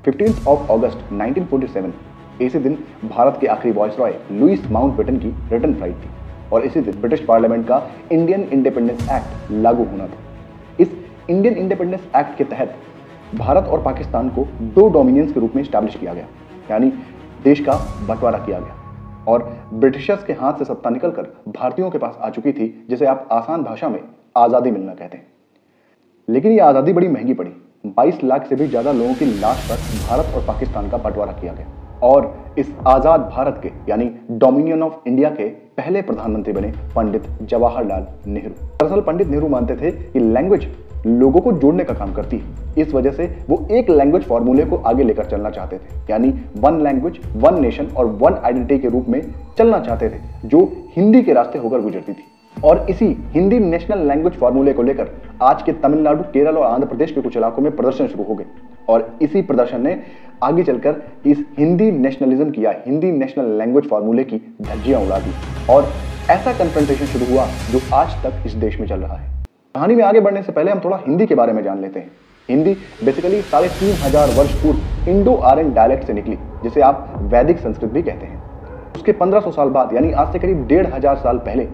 15 अगस्त 1947 इसी दिन भारत के आखिरी वॉइसरॉय लुईस माउंटबेटन की रिटर्न फ्लाइट थी और इसी दिन ब्रिटिश पार्लियामेंट का इंडियन इंडिपेंडेंस एक्ट लागू होना था। इस इंडियन इंडिपेंडेंस एक्ट के तहत भारत और पाकिस्तान को दो डोमिनियंस के रूप में स्टैब्लिश किया गया, यानी देश का बंटवारा किया गया और ब्रिटिशर्स के हाथ से सत्ता निकलकर भारतीयों के पास आ चुकी थी, जिसे आप आसान भाषा में आज़ादी मिलना कहते हैं। लेकिन ये आज़ादी बड़ी महंगी पड़ी। 22 लाख से भी ज़्यादा लोगों की लाश पर भारत और पाकिस्तान का बंटवारा किया गया और इस आज़ाद भारत के यानी डोमिनियन ऑफ इंडिया के पहले प्रधानमंत्री बने पंडित जवाहरलाल नेहरू। दरअसल पंडित नेहरू मानते थे कि लैंग्वेज लोगों को जोड़ने का काम करती है। इस वजह से वो एक लैंग्वेज फॉर्मूले को आगे लेकर चलना चाहते थे, यानी वन लैंग्वेज वन नेशन और वन आइडेंटिटी के रूप में चलना चाहते थे, जो हिंदी के रास्ते होकर गुजरती थी। और इसी हिंदी नेशनल लैंग्वेज फॉर्मूले को लेकर आज के तमिलनाडु, केरल और आंध्र प्रदेश के कुछ इलाकों में प्रदर्शन शुरू हो गए और इसी प्रदर्शन ने आगे चलकर इस हिंदी नेशनलिज्म की या हिंदी नेशनल लैंग्वेज फॉर्मूले की धज्जियां उड़ा दी और ऐसा कन्फ्रंटेशन शुरू हुआ जो आज तक इस देश में चल रहा है। कहानी में आगे बढ़ने से पहले हम थोड़ा हिंदी के बारे में जान लेते हैं। हिंदी बेसिकली 3500 वर्ष पूर्व इंडो आर्यन डायलेक्ट से निकली, जिसे आप वैदिक संस्कृत भी कहते हैं। उसके 1500 साल बाद यानी आज से करीब 1500 साल पहले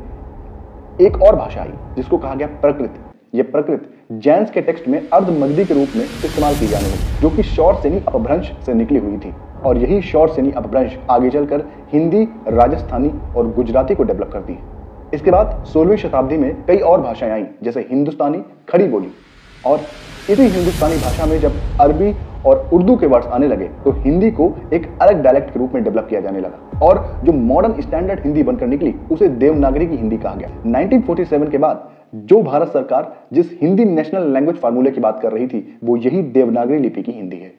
एक और भाषा आई जिसको कहा गया प्रकृत। यह प्रकृत जैन्स के टेक्स्ट में अर्धमगधी के रूप में इस्तेमाल की जाने लगी, जो कि शौरसेनी अपभ्रंश से निकली हुई थी और यही शौरसेनी अपभ्रंश आगे चलकर हिंदी, राजस्थानी और गुजराती को डेवलप करती है। इसके बाद 16वीं शताब्दी में कई और भाषाएं आई, जैसे हिंदुस्तानी, खड़ी बोली। और इसी हिंदुस्तानी भाषा में जब अरबी और उर्दू के वर्ड्स आने लगे तो हिंदी को एक अलग डायलेक्ट के रूप में डेवलप किया जाने लगा और जो मॉडर्न स्टैंडर्ड हिंदी बनकर निकली उसे देवनागरी की हिंदी कहा गया। 1947 के बाद जो भारत सरकार जिस हिंदी नेशनल लैंग्वेज फार्मूले की बात कर रही थी वो यही देवनागरी लिपि की हिंदी है।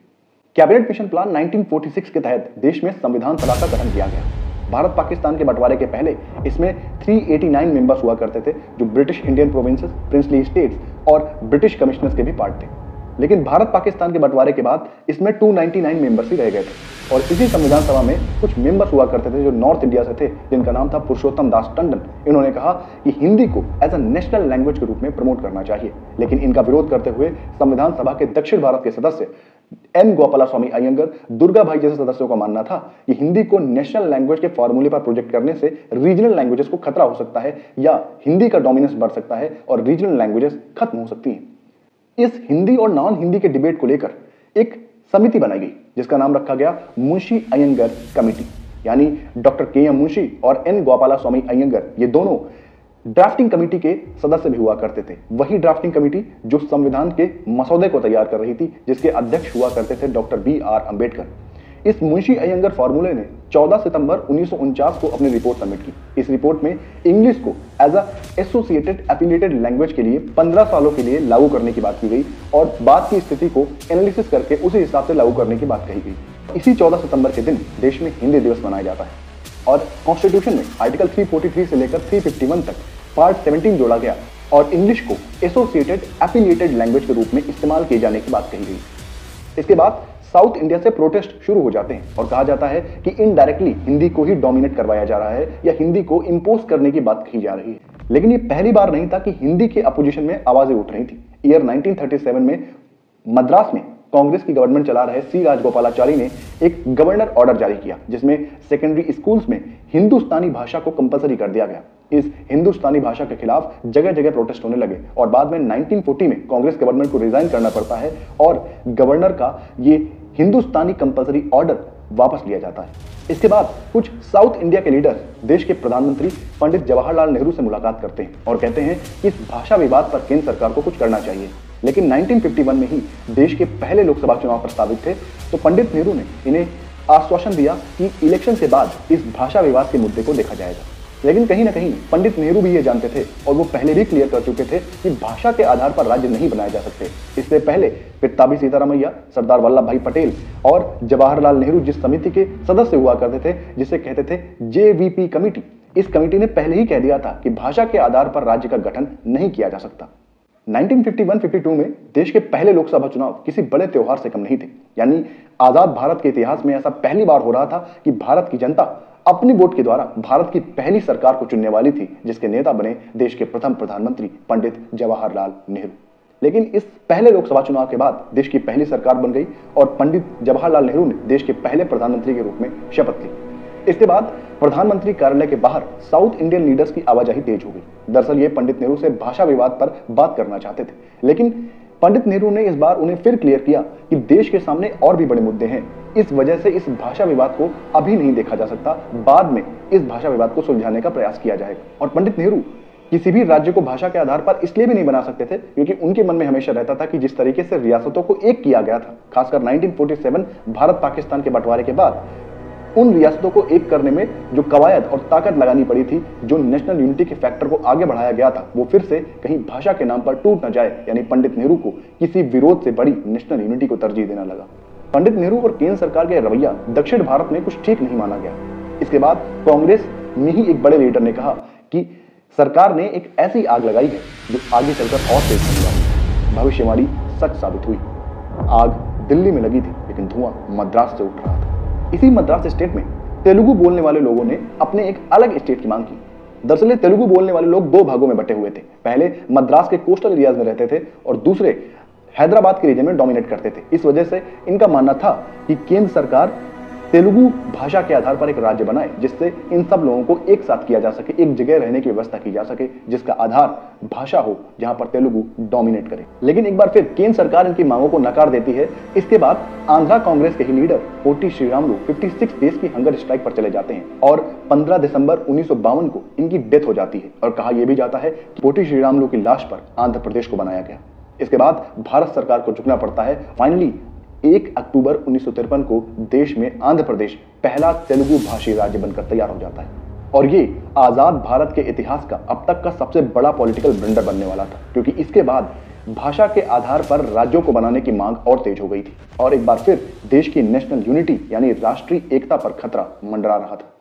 कैबिनेट मिशन प्लान 1946 के तहत देश में संविधान सभा का गठन किया गया। भारत पाकिस्तान के बंटवारे के पहले इसमें 389 मेंबर्स हुआ करते थे, जो British Indian provinces, princely states और ब्रिटिश कमिश्नर्स के भी पार्ट थे। लेकिन भारत पाकिस्तान के बंटवारे के बाद इसमें 299 मेंबर्स ही रह गए थे और इसी संविधान सभा में कुछ मेंबर्स हुआ करते थे जो नॉर्थ इंडिया से थे, जिनका नाम था पुरुषोत्तम दास टंडन। इन्होंने कहा कि हिंदी को एज अ नेशनल लैंग्वेज के रूप में प्रमोट करना चाहिए, लेकिन इनका विरोध करते हुए संविधान सभा के दक्षिण भारत के सदस्य एन गोपालास्वामी अयंगर, दुर्गा भाई जैसे सदस्यों का मानना था कि हिंदी को नेशनल लैंग्वेज के फॉर्मूले पर प्रोजेक्ट करने से रीजनल लैंग्वेजेस को खतरा हो सकता है या हिंदी का डोमिनेंस बढ़ सकता है और रीजनल लैंग्वेजेस खत्म हो सकती हैं। इस हिंदी और नॉन हिंदी के डिबेट को लेकर एक समिति बनाई गई जिसका नाम रखा गया मुंशी अयंगर कमेटी, यानी डॉक्टर के.एम. मुंशी और एन गोपालास्वामी अयंगर ये दोनों ड्राफ्टिंग कमेटी के सदस्य भी हुआ करते थे। वही ड्राफ्टिंग कमेटी जो संविधान के मसौदे को तैयार कर रही थी, जिसके अध्यक्ष हुआ करते थे डॉक्टर B.R. अम्बेडकर। इस मुंशी अयंगर फॉर्मूले ने 14 सितंबर 1949 को अपनी रिपोर्ट सबमिट की। इस रिपोर्ट में इंग्लिश को as a associated affiliated language के लिए 15 सालों के लिए लागू करने की बात की गई और बाद की स्थिति को एनालिसिस करके उसी हिसाब से लागू करने की बात कही गई। इसी 14 सितंबर के दिन देश में हिंदी दिवस मनाया जाता है और कॉन्स्टिट्यूशन में आर्टिकल 343 से लेकर 351 तक पार्ट 17 जोड़ा गया और इंग्लिश को एसोसिएटेड एफिलिएटेड लैंग्वेज के रूप में इस्तेमाल किए जाने की बात कही गई। इसके बाद साउथ इंडिया से प्रोटेस्ट शुरू हो जाते हैं और कहा जाता है कि इनडायरेक्टली हिंदी को ही डोमिनेट करवाया जा रहा है या हिंदी को इंपोज करने की बात कही जा रही है। लेकिन ये पहली बार नहीं था कि हिंदी के अपोजिशन में आवाजें उठ रही थी। ईयर 1937 में मद्रास में कांग्रेस की गवर्नमेंट चला रहे सी राजगोपालाचारी ने एक गवर्नर ऑर्डर जारी किया जिसमें सेकेंडरी स्कूल्स में हिंदुस्तानी भाषा को कंपलसरी कर दिया गया। इस हिंदुस्तानी भाषा के खिलाफ जगह जगह प्रोटेस्ट होने लगे और बाद में 1940 में कांग्रेस गवर्नमेंट को रिजाइन करना पड़ता है और गवर्नर का ये हिंदुस्तानी कंपलसरी ऑर्डर वापस लिया जाता है। इसके बाद कुछ साउथ इंडिया के लीडर देश के प्रधानमंत्री पंडित जवाहरलाल नेहरू से मुलाकात करते हैं और कहते हैं कि इस भाषा विवाद पर केंद्र सरकार को कुछ करना चाहिए। लेकिन 1951 में ही देश के पहले लोकसभा चुनाव प्रस्तावित थे तो पंडित नेहरू ने इन्हें आश्वासन दिया कि इलेक्शन के बाद इस भाषा विवाद के मुद्दे को देखा जाएगा। लेकिन कहीं ना कहीं पंडित नेहरू भी ये जानते थे और वो पहले भी क्लियर कर चुके थे कि भाषा के आधार पर राज्य नहीं बनाए जा सकते। इससे पहले पित्ताबी सीतारामैया, सरदार वल्लभ भाई पटेल और जवाहरलाल नेहरू जिस समिति के सदस्य हुआ करते थे जिसे कहते थे JVP कमेटी, इस कमेटी ने पहले ही कह दिया था कि भाषा के आधार पर राज्य का गठन नहीं किया जा सकता। 1951-52 में देश के पहले लोकसभा चुनाव किसी बड़े त्योहार से कम नहीं थे, यानी आजाद भारत के इतिहास में ऐसा पहली बार हो रहा था कि भारत की जनता अपनी वोट के द्वारा भारत की पहली सरकार को चुनने वाली थी जिसके नेता बने देश के प्रथम प्रधानमंत्री पंडित जवाहरलाल नेहरू। लेकिन इस पहले लोकसभा चुनाव के बाद देश की पहली सरकार बन गई और पंडित जवाहरलाल नेहरू ने देश के पहले प्रधानमंत्री के रूप में शपथ ली। इसके बाद प्रधानमंत्री कार्यालय के बाहर साउथ इंडियन लीडर्स की आवाजाही तेज हो गई। दरअसल ये पंडित नेहरू से भाषा विवाद पर बात करना चाहते थे, लेकिन पंडित नेहरू ने इस बार उन्हें फिर क्लियर किया कि देश के सामने और भी बड़े मुद्दे हैं, इस वजह से इस भाषा विवाद को अभी नहीं देखा जा सकता, बाद में इस भाषा विवाद को सुलझाने का प्रयास किया जाएगा। और पंडित नेहरू किसी भी राज्य को भाषा के आधार पर इसलिए भी नहीं बना सकते थे क्योंकि उनके मन में हमेशा रहता था कि जिस तरीके से रियासतों को एक किया गया था, खासकर 1947 भारत पाकिस्तान के बंटवारे के बाद, उन रियासतों को एक करने में जो कवायद और ताकत लगानी पड़ी थी, जो नेशनल यूनिटी के फैक्टर को आगे बढ़ाया गया था, वो फिर से कहीं भाषा के नाम पर टूट न जाए। यानी पंडित नेहरू को किसी विरोध से बड़ी नेशनल यूनिटी को तरजीह देना लगा। पंडित नेहरू और केंद्र सरकार का रवैया दक्षिण भारत में कुछ ठीक नहीं माना गया। इसके बाद कांग्रेस में ही एक बड़े लीडर ने कहा कि सरकार ने एक ऐसी आग लगाई है जो आगे चलकर और तेज होने वाली। भविष्यवाणी सच साबित हुई। आग दिल्ली में लगी थी, लेकिन धुआं मद्रास से उठ रहा था। इसी मद्रास स्टेट में तेलुगु बोलने वाले लोगों ने अपने एक अलग स्टेट की मांग की। दरअसल तेलुगु बोलने वाले लोग दो भागों में बटे हुए थे। पहले मद्रास के कोस्टल एरियाज में रहते थे और दूसरे हैदराबाद के रीजन में डोमिनेट करते थे। इस वजह से इनका मानना था कि केंद्र सरकार तेलुगु भाषा के आधार पर एक राज्य बनाए, जिससे इन सब लोगों को एक साथ किया जा सके, एक जगह रहने की व्यवस्था की जा सके, जिसका आधार भाषा हो, जहां पर तेलुगु डोमिनेट करे। लेकिन एक बार फिर केंद्र सरकार इनकी मांगों को नकार देती है। इसके बाद आंध्रा कांग्रेस के ही लीडर पोटी श्रीरामुलु 56 डेज की हंगर स्ट्राइक पर चले जाते हैं और 15 दिसंबर 1952 को इनकी डेथ हो जाती है। और कहा यह भी जाता है कि पोटी श्रीरामुलु की लाश पर आंध्र प्रदेश को बनाया गया। इसके बाद भारत सरकार को झुकना पड़ता है। फाइनली 1 अक्टूबर 1953 को देश में आंध्र प्रदेश पहला तेलुगु भाषी राज्य बनकर तैयार हो जाता है और ये आजाद भारत के इतिहास का अब तक का सबसे बड़ा पॉलिटिकल ब्लंडर बनने वाला था, क्योंकि इसके बाद भाषा के आधार पर राज्यों को बनाने की मांग और तेज हो गई थी और एक बार फिर देश की नेशनल यूनिटी यानी राष्ट्रीय एकता पर खतरा मंडरा रहा था।